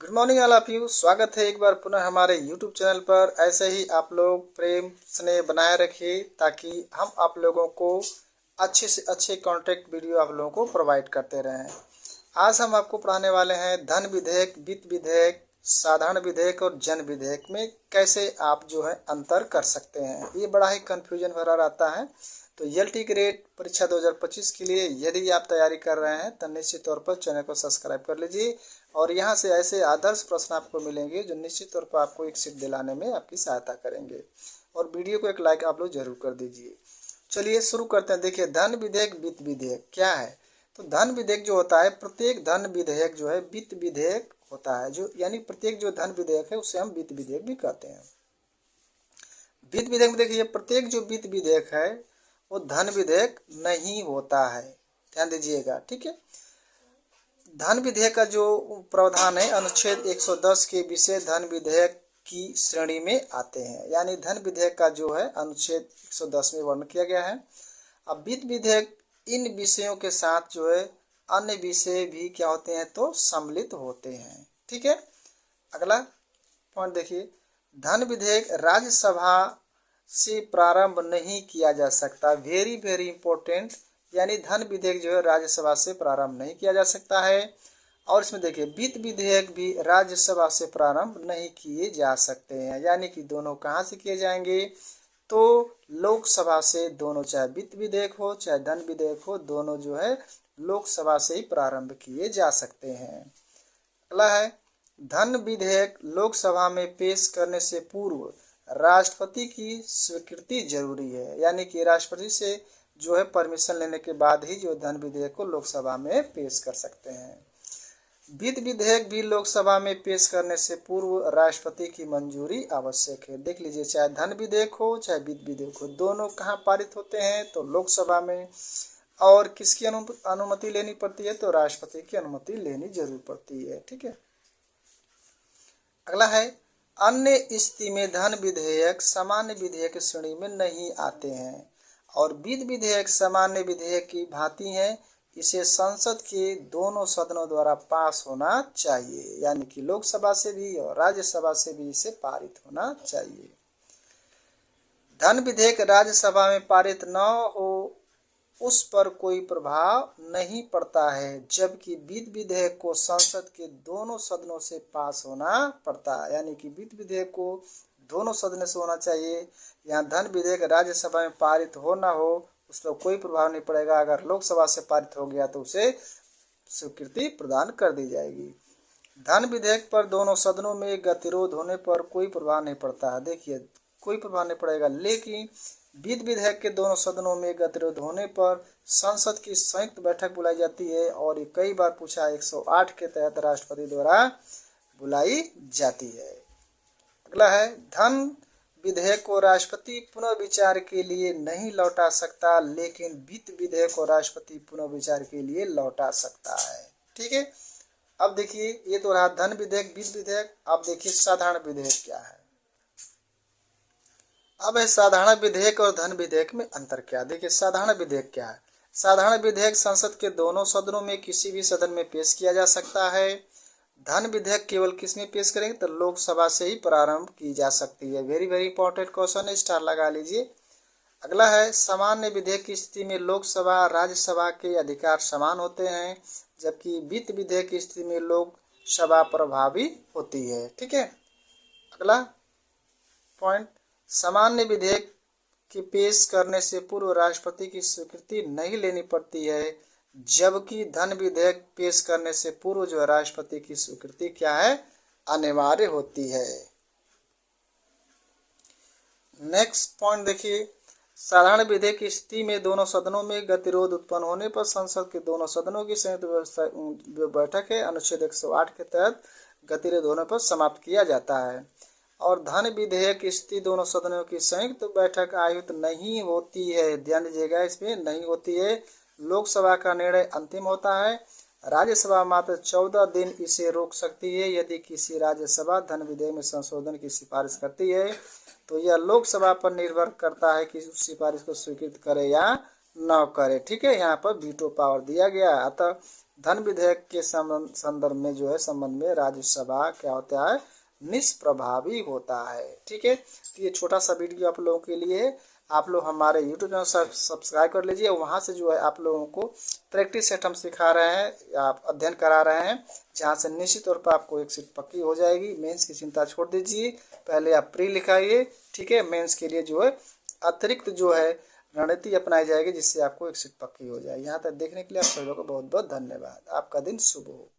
Good morning all of you. स्वागत है एक बार पुनः हमारे यूट्यूब चैनल पर। ऐसे ही आप लोग प्रेम स्नेह बनाए रखिए ताकि हम आप लोगों को अच्छे से अच्छे कॉन्टेंट वीडियो आप लोगों को प्रोवाइड करते रहें। आज हम आपको पढ़ाने वाले हैं धन विधेयक, वित्त विधेयक, साधारण विधेयक और जन विधेयक में कैसे आप जो है अंतर कर सकते हैं। ये बड़ा ही कन्फ्यूजन भरा रहता है। तो एलटी ग्रेड परीक्षा 2025 के लिए यदि आप तैयारी कर रहे हैं तो निश्चित तौर पर चैनल को सब्सक्राइब कर लीजिए और यहाँ से ऐसे आदर्श प्रश्न आपको मिलेंगे जो निश्चित तौर पर आपको एक सीट दिलाने में आपकी सहायता करेंगे। और वीडियो को एक लाइक आप लोग जरूर कर दीजिए। चलिए शुरू करते हैं। देखिए, धन विधेयक वित्त विधेयक क्या है। तो धन विधेयक जो होता है, प्रत्येक धन विधेयक जो है वित्त विधेयक होता है, जो यानी प्रत्येक जो धन विधेयक है उसे हम वित्त विधेयक भी कहते हैं। वित्त विधेयक में देखिए, प्रत्येक जो वित्त विधेयक है वो धन विधेयक नहीं होता है। ध्यान दीजिएगा, ठीक है। धन विधेयक का जो प्रावधान है अनुच्छेद 110 के विषय धन विधेयक की श्रेणी में आते हैं। यानी धन विधेयक का जो है अनुच्छेद 110 में वर्णन किया गया है। अब वित्त विधेयक इन विषयों के साथ जो है अन्य विषय भी क्या होते हैं तो सम्मिलित होते हैं, ठीक है। अगला पॉइंट देखिए, धन विधेयक राज्यसभा से प्रारंभ नहीं किया जा सकता। Very very important. यानी धन विधेयक जो है राज्यसभा से प्रारंभ नहीं किया जा सकता है। और इसमें देखिए, वित्त विधेयक भी राज्यसभा से प्रारंभ नहीं किए जा सकते हैं। यानी कि दोनों कहाँ से किए जाएंगे तो लोकसभा से। दोनों, चाहे वित्त विधेयक हो चाहे धन विधेयक हो, दोनों जो है लोकसभा से ही प्रारंभ किए जा सकते हैं। अगला है, धन विधेयक लोकसभा में पेश करने से पूर्व राष्ट्रपति की स्वीकृति जरूरी है। यानी कि राष्ट्रपति से जो है परमिशन लेने के बाद ही जो धन विधेयक को लोकसभा में पेश कर सकते हैं। वित्त विधेयक भी लोकसभा में पेश करने से पूर्व राष्ट्रपति की मंजूरी आवश्यक है। देख लीजिए, चाहे धन विधेयक हो चाहे वित्त विधेयक हो, दोनों कहाँ पारित होते हैं तो लोकसभा में। और किसकी अनुमति लेनी पड़ती है तो राष्ट्रपति की अनुमति लेनी जरूर पड़ती है, ठीक है। अगला है, अन्य स्थिति में धन विधेयक सामान्य विधेयक श्रेणी में नहीं आते हैं और वित्त विधेयक सामान्य विधेयक की भांति है। इसे संसद के दोनों सदनों द्वारा पास होना चाहिए। यानी कि लोकसभा से भी और राज्यसभा से भी इसे पारित होना चाहिए। धन विधेयक राज्यसभा में पारित न हो उस पर कोई प्रभाव नहीं पड़ता है, जबकि वित्त विधेयक को संसद के दोनों सदनों से पास होना पड़ता है। यानी कि वित्त विधेयक को दोनों सदनों से होना चाहिए। यहाँ धन विधेयक राज्यसभा में पारित हो ना हो उस पर कोई प्रभाव नहीं पड़ेगा। अगर लोकसभा से पारित हो गया तो उसे स्वीकृति प्रदान कर दी जाएगी। धन विधेयक पर दोनों सदनों में गतिरोध होने पर कोई प्रभाव नहीं पड़ता है। देखिए, कोई प्रभाव नहीं पड़ेगा। लेकिन वित्त विधेयक के दोनों सदनों में गतिरोध होने पर संसद की संयुक्त बैठक बुलाई जाती है और ये कई बार पूछा 108 के तहत राष्ट्रपति द्वारा बुलाई जाती है। अगला है, धन विधेयक को राष्ट्रपति पुनर्विचार के लिए नहीं लौटा सकता, लेकिन वित्त विधेयक को राष्ट्रपति पुनर्विचार के लिए लौटा सकता है, ठीक है। अब देखिए, ये तो रहा धन विधेयक, वित्त विधेयक। अब देखिए साधारण विधेयक क्या है। अब है साधारण विधेयक और धन विधेयक में अंतर क्या। देखिए, साधारण विधेयक क्या है। साधारण विधेयक संसद के दोनों सदनों में किसी भी सदन में पेश किया जा सकता है। धन विधेयक केवल किस में पेश करेंगे तो लोकसभा से ही प्रारंभ की जा सकती है। वेरी वेरी इंपॉर्टेंट क्वेश्चन है, स्टार लगा लीजिए। अगला है, सामान्य विधेयक की स्थिति में लोकसभा राज्यसभा के अधिकार समान होते हैं, जबकि वित्त विधेयक की स्थिति में लोकसभा प्रभावी होती है, ठीक है। अगला पॉइंट, सामान्य विधेयक के पेश करने से पूर्व राष्ट्रपति की स्वीकृति नहीं लेनी पड़ती है, जबकि धन विधेयक पेश करने से पूर्व जो राष्ट्रपति की स्वीकृति क्या है अनिवार्य होती है। नेक्स्ट पॉइंट देखिए, साधारण विधेयक की स्थिति में दोनों सदनों में गतिरोध उत्पन्न होने पर संसद के दोनों सदनों की संयुक्त बैठक है अनुच्छेद 108 के तहत गतिरोध होने पर समाप्त किया जाता है। और धन विधेयक की स्थिति दोनों सदनों की संयुक्त बैठक आयुक्त नहीं होती है। ध्यान दीजिएगा, इसमें नहीं होती है। लोकसभा का निर्णय अंतिम होता है। राज्यसभा मात्र 14 दिन इसे रोक सकती है। यदि किसी राज्यसभा धन विधेयक में संशोधन की सिफारिश करती है तो यह लोकसभा पर निर्भर करता है कि उस सिफारिश को स्वीकृत करे या न करे, ठीक है। यहाँ पर वीटो पावर दिया गया। अतः धन विधेयक के संदर्भ में जो है संबंध में राज्यसभा क्या होता है, निष्प्रभावी होता है। ठीक है, तो ये छोटा सा वीडियो आप लोगों के लिए। आप लोग हमारे यूट्यूब चैनल सब्सक्राइब कर लीजिए, वहाँ से जो है आप लोगों को प्रैक्टिस सेट हम सिखा रहे हैं, आप अध्ययन करा रहे हैं, जहाँ से निश्चित तौर पर आपको एक सीट पक्की हो जाएगी। मेंस की चिंता छोड़ दीजिए, पहले आप प्री लिखाइए। ठीक है, मेंस के लिए जो है अतिरिक्त जो है रणनीति अपनाई जाएगी, जिससे आपको एक सीट पक्की हो जाए। यहाँ तक देखने के लिए आप सभी लोगों को बहुत बहुत धन्यवाद। आपका दिन शुभ हो।